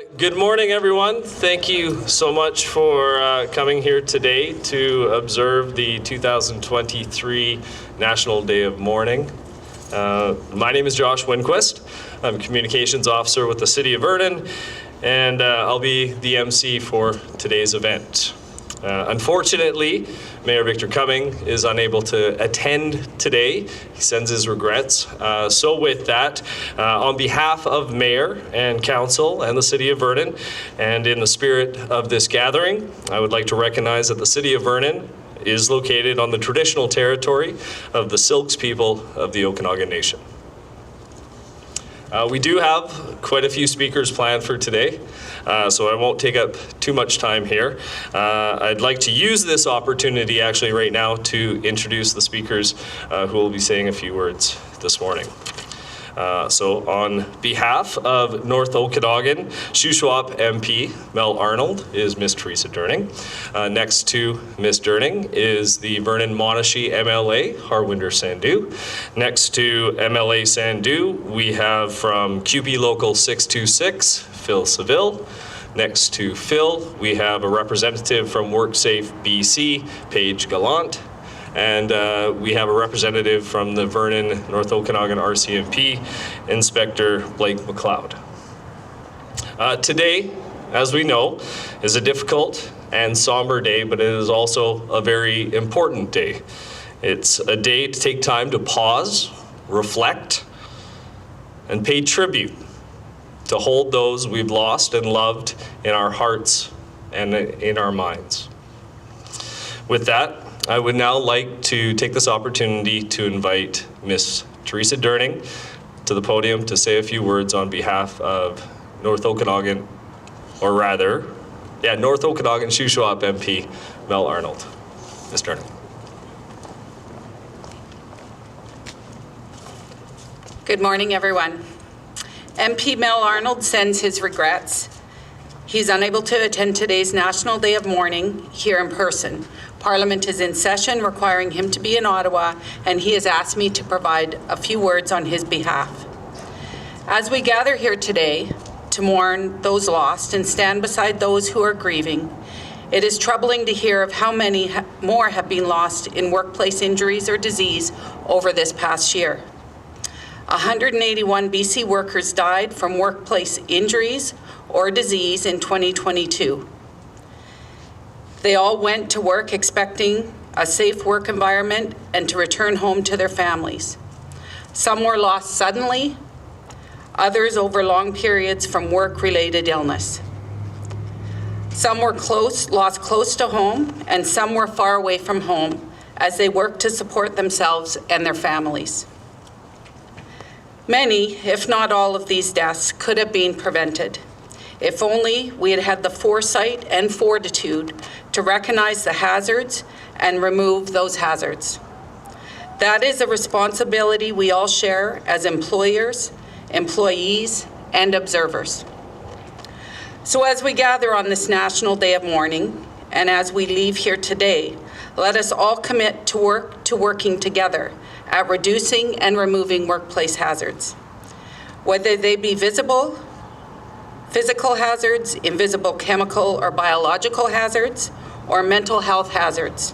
Good morning, everyone. Thank you so much for coming here today to observe the 2023 National Day of Mourning. My name is Josh Winquist. I'm a communications officer with the City of Vernon, and I'll be the MC for today's event. Unfortunately, Mayor Victor Cumming is unable to attend today. He sends his regrets. So with that, on behalf of Mayor and Council and the City of Vernon, and in the spirit of this gathering, I would like to recognize that the City of Vernon is located on the traditional territory of the Silks people of the Okanagan Nation. We do have quite a few speakers planned for today, so I won't take up too much time here. I'd like to use this opportunity actually right now to introduce the speakers who will be saying a few words this morning. So on behalf of North Okanagan, Shuswap MP Mell Arnold is Miss Teresa Durning. Next to Miss Durning is the Vernon-Monashee MLA, Harwinder Sandhu. Next to MLA Sandhu, we have from CUPE Local 626, Phil Savill. Next to Phil, we have a representative from WorkSafe BC, Paige Gallant. And we have a representative from the Vernon-North Okanagan RCMP, Inspector Blake MacLeod. Today, as we know, is a difficult and somber day, but it is also a very important day. It's a day to take time to pause, reflect, and pay tribute to hold those we've lost and loved in our hearts and in our minds. With that, I would now like to take this opportunity to invite Miss Teresa Durning to the podium to say a few words on behalf of North Okanagan, or rather, North Okanagan Shuswap MP Mell Arnold. Ms. Durning. Good morning, everyone. MP Mell Arnold sends his regrets. He's unable to attend today's National Day of Mourning here in person. Parliament is in session, requiring him to be in Ottawa, and he has asked me to provide a few words on his behalf. As we gather here today to mourn those lost and stand beside those who are grieving, it is troubling to hear of how many more have been lost in workplace injuries or disease over this past year. 181 BC workers died from workplace injuries or disease in 2022. They all went to work expecting a safe work environment and to return home to their families. Some were lost suddenly, others over long periods from work-related illness. Some were lost close to home, and some were far away from home as they worked to support themselves and their families. Many, if not all of these deaths, could have been prevented if only we had had the foresight and fortitude to recognize the hazards and remove those hazards. That is a responsibility we all share as employers, employees, and observers. So as we gather on this National Day of Mourning, and as we leave here today, let us all commit to working together at reducing and removing workplace hazards, whether they be visible, physical hazards, invisible chemical or biological hazards, or mental health hazards,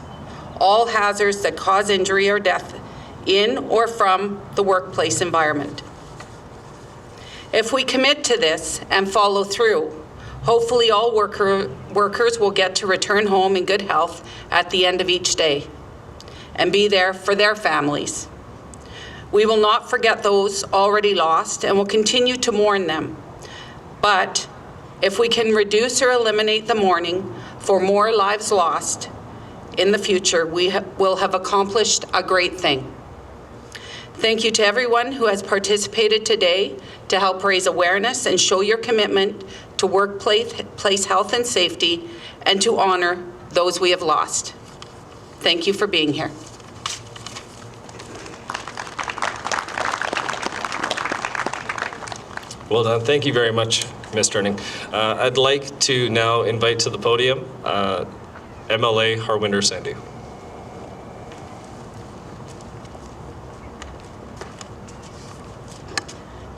all hazards that cause injury or death in or from the workplace environment. If we commit to this and follow through, hopefully all workers will get to return home in good health at the end of each day and be there for their families. We will not forget those already lost and will continue to mourn them. But if we can reduce or eliminate the mourning for more lives lost in the future, we will have accomplished a great thing. Thank you to everyone who has participated today to help raise awareness and show your commitment to workplace health and safety and to honor those we have lost. Thank you for being here. Well done. Thank you very much, Ms. Durning. I'd like to now invite to the podium MLA Harwinder Sandhu.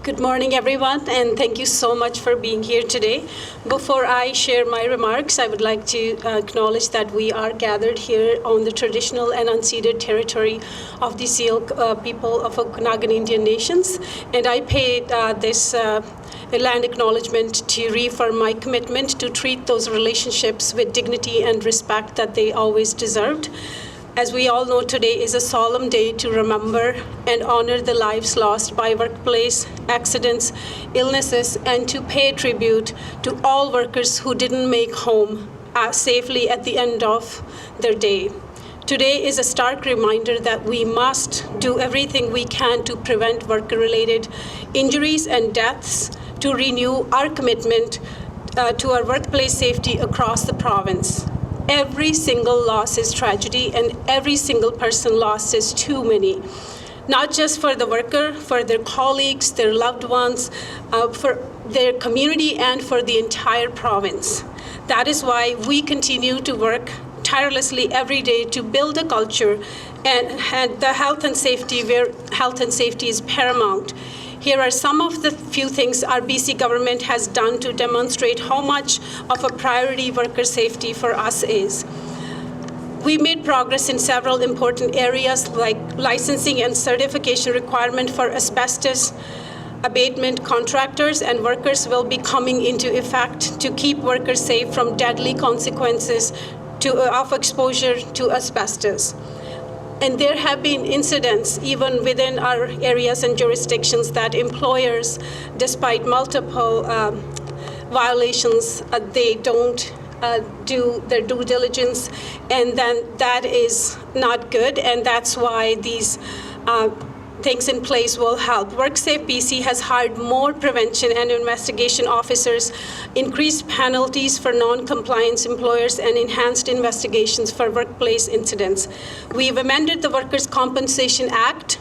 Good morning, everyone, and thank you so much for being here today. Before I share my remarks, I would like to acknowledge that we are gathered here on the traditional and unceded territory of the Seal people of Okanagan Indian Nations, and I paid this land acknowledgement to reaffirm my commitment to treat those relationships with dignity and respect that they always deserved. As we all know, today is a solemn day to remember and honor the lives lost by workplace accidents, illnesses, and to pay tribute to all workers who didn't make home safely at the end of their day. Today is a stark reminder that we must do everything we can to prevent worker-related injuries and deaths, to renew our commitment to our workplace safety across the province. Every single loss is tragedy, and every single person lost is too many. Not just for the worker, for their colleagues, their loved ones, for their community, and for the entire province. That is why we continue to work tirelessly every day to build a culture and the health and safety where health and safety is paramount. Here are some of the few things our BC government has done to demonstrate how much of a priority worker safety for us is. We made progress in several important areas like licensing and certification requirement for asbestos abatement contractors and workers will be coming into effect to keep workers safe from deadly consequences of exposure to asbestos. And there have been incidents, even within our areas and jurisdictions, that employers, despite multiple violations, they don't do their due diligence, and then that is not good, and that's why these things in place will help. WorkSafe BC has hired more prevention and investigation officers, increased penalties for non-compliance employers, and enhanced investigations for workplace incidents. We've amended the Workers' Compensation Act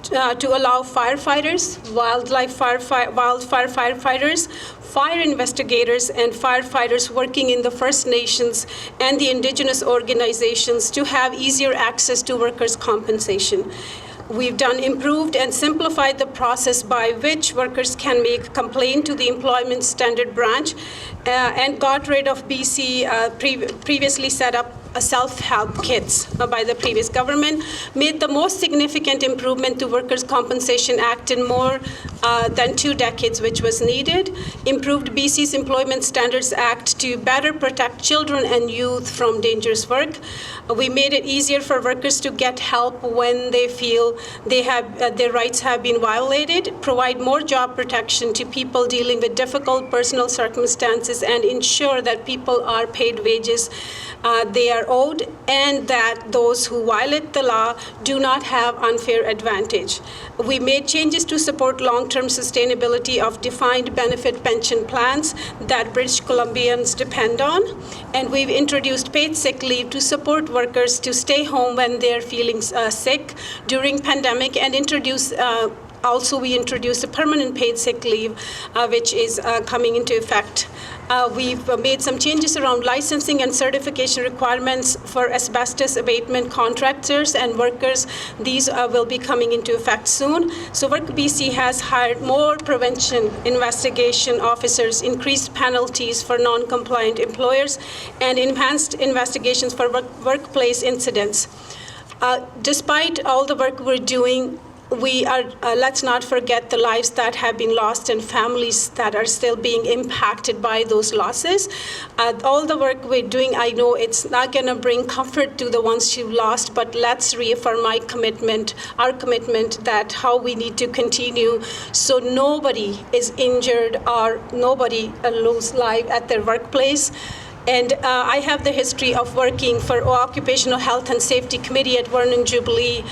to allow firefighters, wildfire firefighters, fire investigators, and firefighters working in the First Nations and the Indigenous organizations to have easier access to workers' compensation. We've done improved and simplified the process by which workers can make a complaint to the Employment Standard Branch and got rid of BC previously set up self-help kits by the previous government, made the most significant improvement to Workers' Compensation Act in more than 2 decades, which was needed, improved BC's Employment Standards Act to better protect children and youth from dangerous work. We made it easier for workers to get help when they feel their rights have been violated, provide more job protection to people dealing with difficult personal circumstances, and ensure that people are paid wages they are owed, and that those who violate the law do not have unfair advantage. We made changes to support long-term sustainability of defined benefit pension plans that British Columbians depend on, and we've introduced paid sick leave to support workers to stay home when they're feeling sick during pandemic, and also we introduced a permanent paid sick leave, which is coming into effect. We've made some changes around licensing and certification requirements for asbestos abatement contractors and workers. These will be coming into effect soon. So Work BC has hired more prevention investigation officers, increased penalties for non-compliant employers, and enhanced investigations for workplace incidents. Despite all the work we're doing, let's not forget the lives that have been lost and families that are still being impacted by those losses. All the work we're doing, I know it's not going to bring comfort to the ones you've lost, but let's reaffirm our commitment that how we need to continue so nobody is injured or nobody lose life at their workplace. And I have the history of working for Occupational Health and Safety Committee at Vernon Jubilee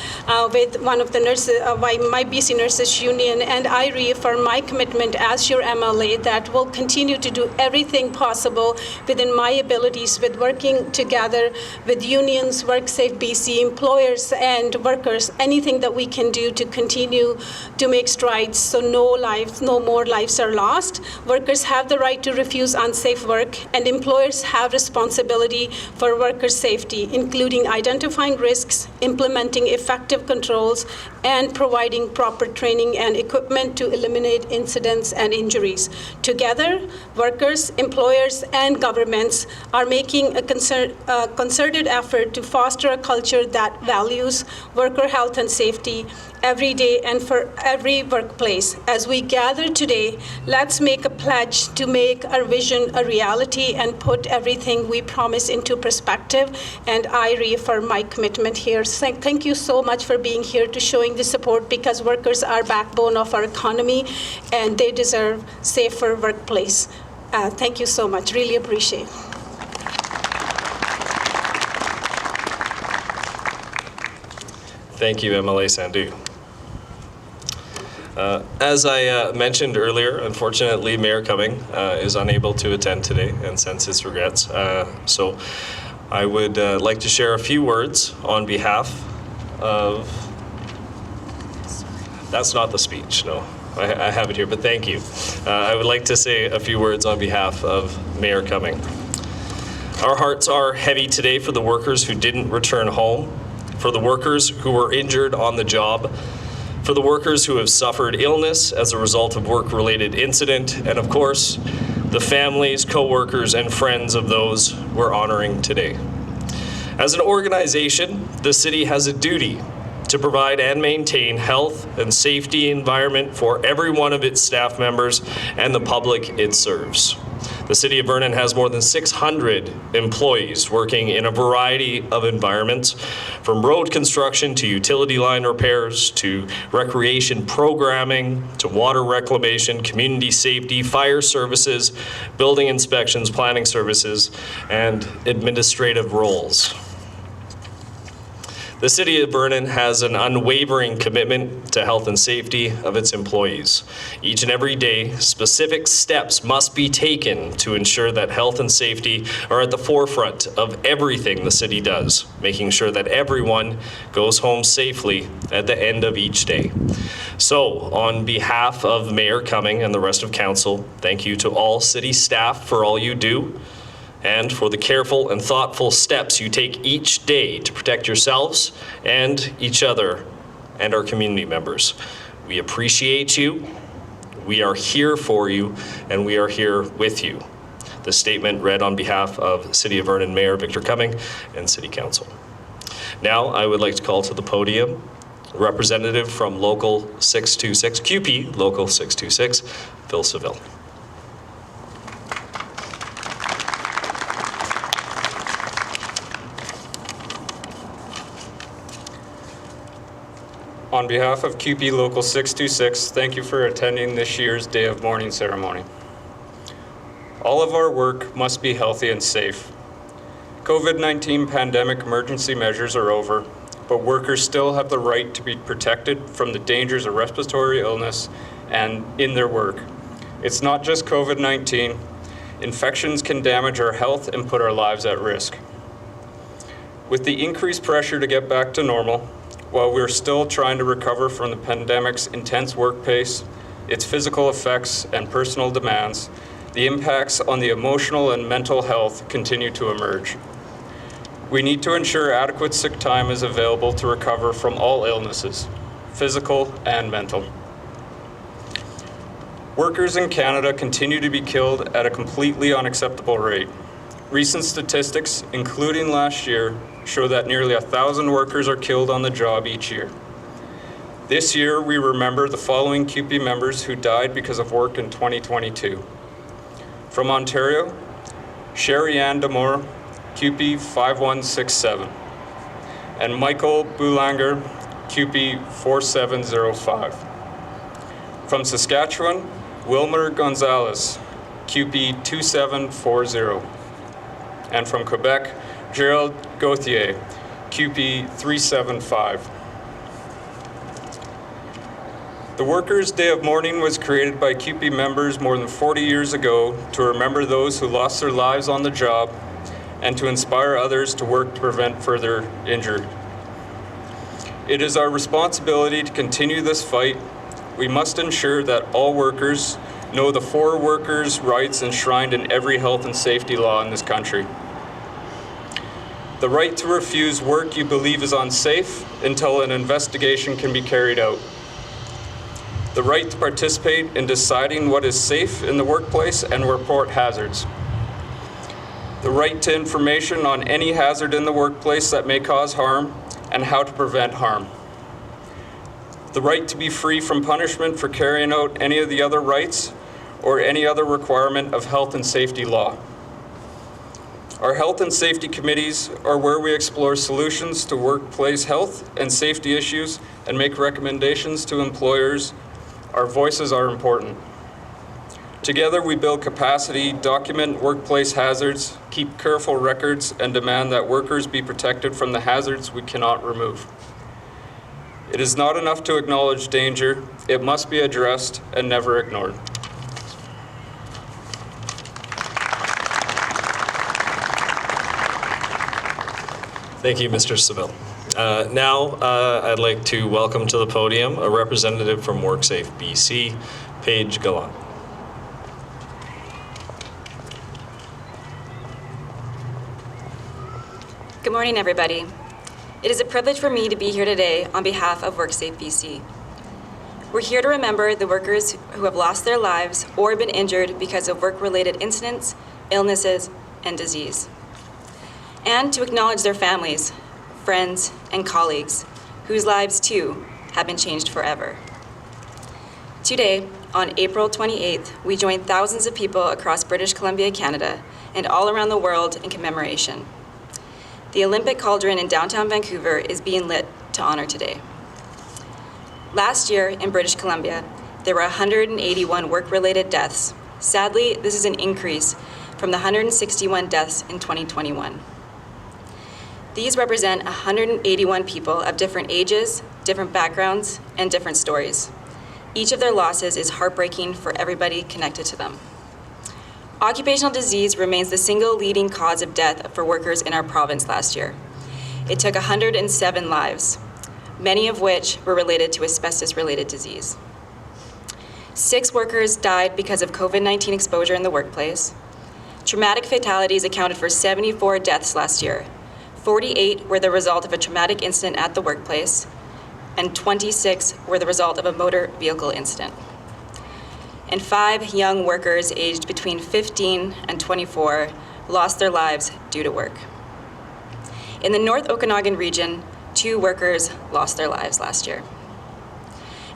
with one of the nurses, my BC Nurses Union, and I reaffirm my commitment as your MLA that will continue to do everything possible within my abilities with working together with unions, WorkSafe BC, employers and workers, anything that we can do to continue to make strides so no more lives are lost. Workers have the right to refuse unsafe work, and employers employers have responsibility for worker safety, including identifying risks, implementing effective controls, and providing proper training and equipment to eliminate incidents and injuries. Together, workers, employers, and governments are making a concerted effort to foster a culture that values worker health and safety every day and for every workplace. As we gather today, let's make a pledge to make our vision a reality and put everything we promise into perspective. And I reaffirm my commitment here. Thank you so much for being here, to showing the support, because workers are backbone of our economy and they deserve safer workplace. Thank you so much. Really appreciate it. Thank you, MLA Sandhu. As I mentioned earlier, unfortunately, Mayor Cumming is unable to attend today and sends his regrets. So I would like to share a few words on behalf of... That's not the speech, no. I have it here, but thank you. I would like to say a few words on behalf of Mayor Cumming. Our hearts are heavy today for the workers who didn't return home, for the workers who were injured on the job, for the workers who have suffered illness as a result of work-related incident, and of course, the families, co-workers, and friends of those we're honoring today. As an organization, the city has a duty to provide and maintain health and safety environment for every one of its staff members and the public it serves. The City of Vernon has more than 600 employees working in a variety of environments, from road construction to utility line repairs, to recreation programming, to water reclamation, community safety, fire services, building inspections, planning services, and administrative roles. The City of Vernon has an unwavering commitment to health and safety of its employees. Each and every day, specific steps must be taken to ensure that health and safety are at the forefront of everything the city does, making sure that everyone goes home safely at the end of each day. So, on behalf of Mayor Cumming and the rest of council, thank you to all city staff for all you do, and for the careful and thoughtful steps you take each day to protect yourselves and each other and our community members. We appreciate you, we are here for you, and we are here with you. The statement read on behalf of City of Vernon Mayor Victor Cumming and City Council. Now I would like to call to the podium representative from Local 626, CUPE Local 626, Phil Savill. On behalf of CUPE Local 626, thank you for attending this year's Day of Mourning ceremony. All of our work must be healthy and safe. COVID-19 pandemic emergency measures are over, but workers still have the right to be protected from the dangers of respiratory illness and in their work. It's not just COVID-19. Infections can damage our health and put our lives at risk. With the increased pressure to get back to normal, while we're still trying to recover from the pandemic's intense work pace, its physical effects and personal demands, the impacts on the emotional and mental health continue to emerge. We need to ensure adequate sick time is available to recover from all illnesses, physical and mental. Workers in Canada continue to be killed at a completely unacceptable rate. Recent statistics, including last year, show that nearly 1,000 workers are killed on the job each year. This year, we remember the following CUPE members who died because of work in 2022. From Ontario, Sherry Ann Damore, CUPE 5167, and Michael Boulanger, CUPE 4705. From Saskatchewan, Wilmer Gonzalez, CUPE 2740. And from Quebec, Gerald Gauthier, CUPE 375. The Workers' Day of Mourning was created by CUPE members more than 40 years ago to remember those who lost their lives on the job and to inspire others to work to prevent further injury. It is our responsibility to continue this fight. We must ensure that all workers know the 4 workers' rights enshrined in every health and safety law in this country. The right to refuse work you believe is unsafe until an investigation can be carried out. The right to participate in deciding what is safe in the workplace and report hazards. The right to information on any hazard in the workplace that may cause harm and how to prevent harm. The right to be free from punishment for carrying out any of the other rights or any other requirement of health and safety law. Our health and safety committees are where we explore solutions to workplace health and safety issues and make recommendations to employers. Our voices are important. Together, we build capacity, document workplace hazards, keep careful records, and demand that workers be protected from the hazards we cannot remove. It is not enough to acknowledge danger. It must be addressed and never ignored. Thank you, Mr. Savill. Now, I'd like to welcome to the podium a representative from WorkSafe BC, Paige Gallant. Good morning, everybody. It is a privilege for me to be here today on behalf of WorkSafe BC. We're here to remember the workers who have lost their lives or been injured because of work-related incidents, illnesses, and disease. And to acknowledge their families, friends, and colleagues, whose lives too have been changed forever. Today, on April 28th, we join thousands of people across British Columbia, Canada, and all around the world in commemoration. The Olympic Cauldron in downtown Vancouver is being lit to honor today. Last year in British Columbia, there were 181 work-related deaths. Sadly, this is an increase from the 161 deaths in 2021. These represent 181 people of different ages, different backgrounds, and different stories. Each of their losses is heartbreaking for everybody connected to them. Occupational disease remains the single leading cause of death for workers in our province last year. It took 107 lives, many of which were related to asbestos-related disease. 6 workers died because of COVID-19 exposure in the workplace. Traumatic fatalities accounted for 74 deaths last year. 48 were the result of a traumatic incident at the workplace, and 26 were the result of a motor vehicle incident. And 5 young workers aged between 15 and 24 lost their lives due to work. In the North Okanagan region, 2 workers lost their lives last year.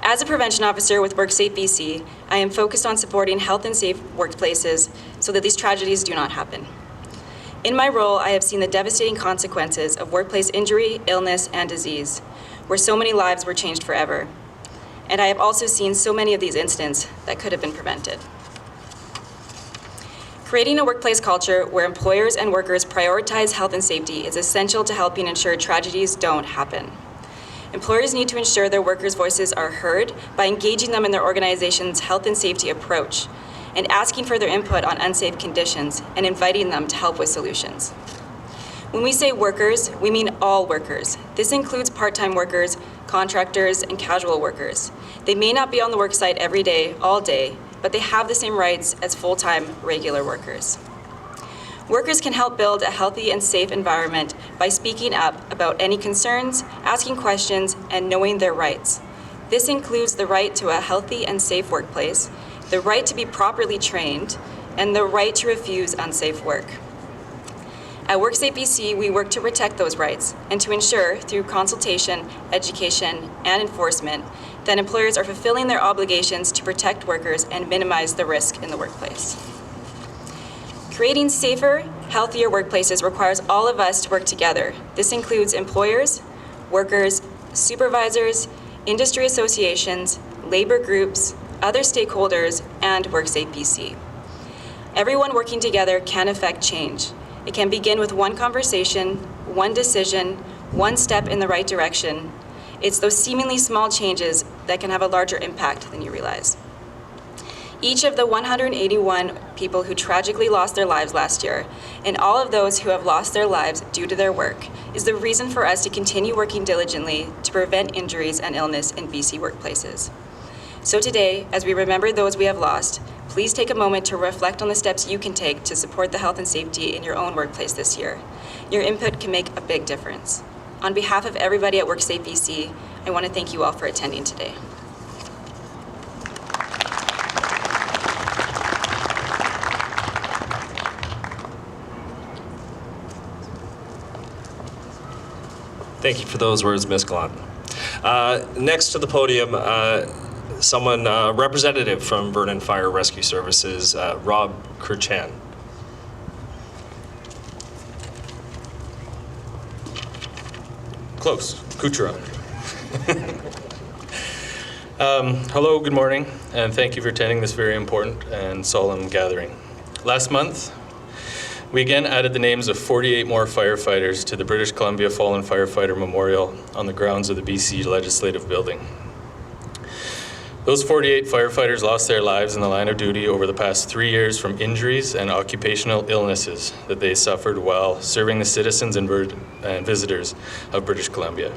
As a prevention officer with WorkSafe BC, I am focused on supporting health and safe workplaces so that these tragedies do not happen. In my role, I have seen the devastating consequences of workplace injury, illness, and disease, where so many lives were changed forever. And I have also seen so many of these incidents that could have been prevented. Creating a workplace culture where employers and workers prioritize health and safety is essential to helping ensure tragedies don't happen. Employers need to ensure their workers' voices are heard by engaging them in their organization's health and safety approach, and asking for their input on unsafe conditions and inviting them to help with solutions. When we say workers, we mean all workers. This includes part-time workers, contractors, and casual workers. They may not be on the work site every day, all day, but they have the same rights as full-time regular workers. Workers can help build a healthy and safe environment by speaking up about any concerns, asking questions, and knowing their rights. This includes the right to a healthy and safe workplace, the right to be properly trained, and the right to refuse unsafe work. At WorkSafe BC, we work to protect those rights and to ensure, through consultation, education, and enforcement, that employers are fulfilling their obligations to protect workers and minimize the risk in the workplace. Creating safer, healthier workplaces requires all of us to work together. This includes employers, workers, supervisors, industry associations, labor groups, other stakeholders, and WorkSafe BC. Everyone working together can affect change. It can begin with one conversation, one decision, one step in the right direction. It's those seemingly small changes that can have a larger impact than you realize. Each of the 181 people who tragically lost their lives last year, and all of those who have lost their lives due to their work, is the reason for us to continue working diligently to prevent injuries and illness in BC workplaces. So today, as we remember those we have lost, Please take a moment to reflect on the steps you can take to support the health and safety in your own workplace this year. Your input can make a big difference. On behalf of everybody at WorkSafe BC, I want to thank you all for attending today. Thank you for those words, Ms. Gallant. Next to the podium, someone, representative from Vernon Fire Rescue Services, Rob Cucheran. Close. Cucheran. Hello, good morning, and thank you for attending this very important and solemn gathering. Last month, we again added the names of 48 more firefighters to the British Columbia Fallen Firefighter Memorial on the grounds of the BC Legislative Building. Those 48 firefighters lost their lives in the line of duty over the past 3 years from injuries and occupational illnesses that they suffered while serving the citizens and visitors of British Columbia.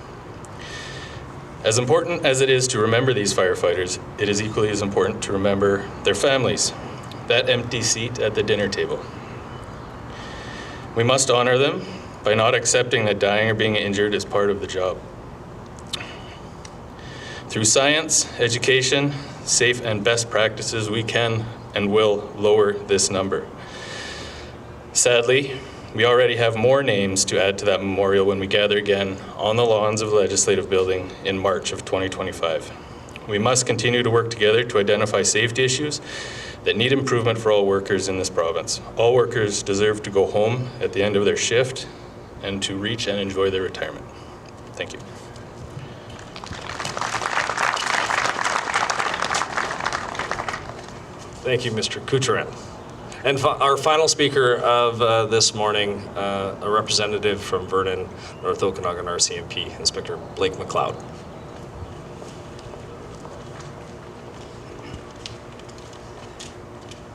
As important as it is to remember these firefighters, it is equally as important to remember their families, that empty seat at the dinner table. We must honor them by not accepting that dying or being injured is part of the job. Through science, education, safe and best practices, we can and will lower this number. Sadly, we already have more names to add to that memorial when we gather again on the lawns of the Legislative Building in March of 2025. We must continue to work together to identify safety issues that need improvement for all workers in this province. All workers deserve to go home at the end of their shift and to reach and enjoy their retirement. Thank you. Thank you, Mr. Cucheran. And our final speaker of this morning, a representative from Vernon-North Okanagan RCMP, Inspector Blake MacLeod.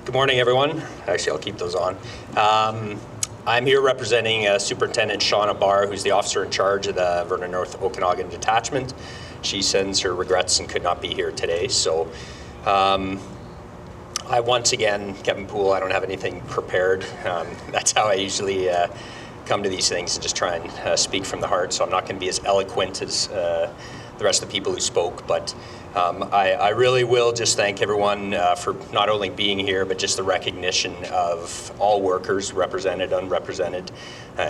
Good morning, everyone. Actually, I'll keep those on. I'm here representing Superintendent Shauna Barr, who's the officer in charge of the Vernon-North Okanagan Detachment. She sends her regrets and could not be here today. So I once again, Kevin Poole, I don't have anything prepared. That's how I usually come to these things and just try and speak from the heart. So I'm not going to be as eloquent as the rest of the people who spoke, but I really will just thank everyone for not only being here, but just the recognition of all workers, represented, unrepresented,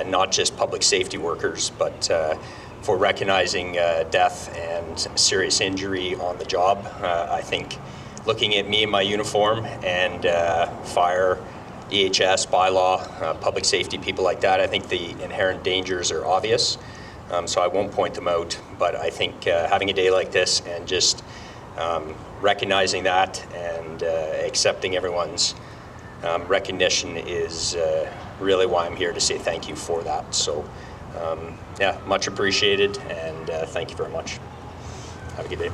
not just public safety workers, but for recognizing death and serious injury on the job. I think looking at me in my uniform and fire, EHS, bylaw, public safety, people like that, I think the inherent dangers are obvious. So I won't point them out, but I think having a day like this and just recognizing that and accepting everyone's recognition is really why I'm here to say thank you for that. So yeah, much appreciated, and thank you very much. Have a good day.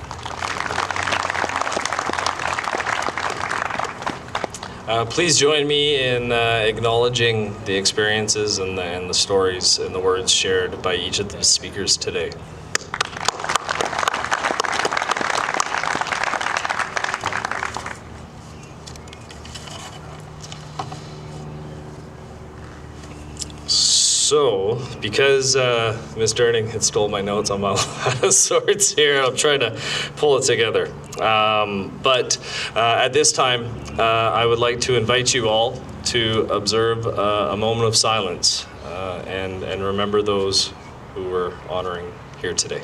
Please join me in acknowledging the experiences and the stories and the words shared by each of the speakers today. So, because Ms. Durning had stole my notes on my sorts here, I'm trying to pull it together. But at this time, I would like to invite you all to observe a moment of silence and remember those who we're honoring here today.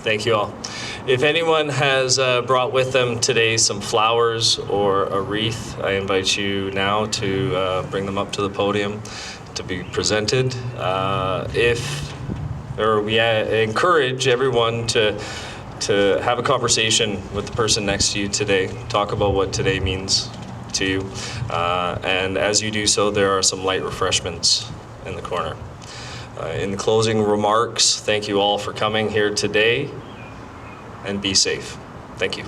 Thank you all. If anyone has brought with them today some flowers or a wreath, I invite you now to bring them up to the podium to be presented. We encourage everyone to have a conversation with the person next to you today. Talk about what today means to you. And as you do so, there are some light refreshments in the corner. In the closing remarks, thank you all for coming here today, and be safe. Thank you.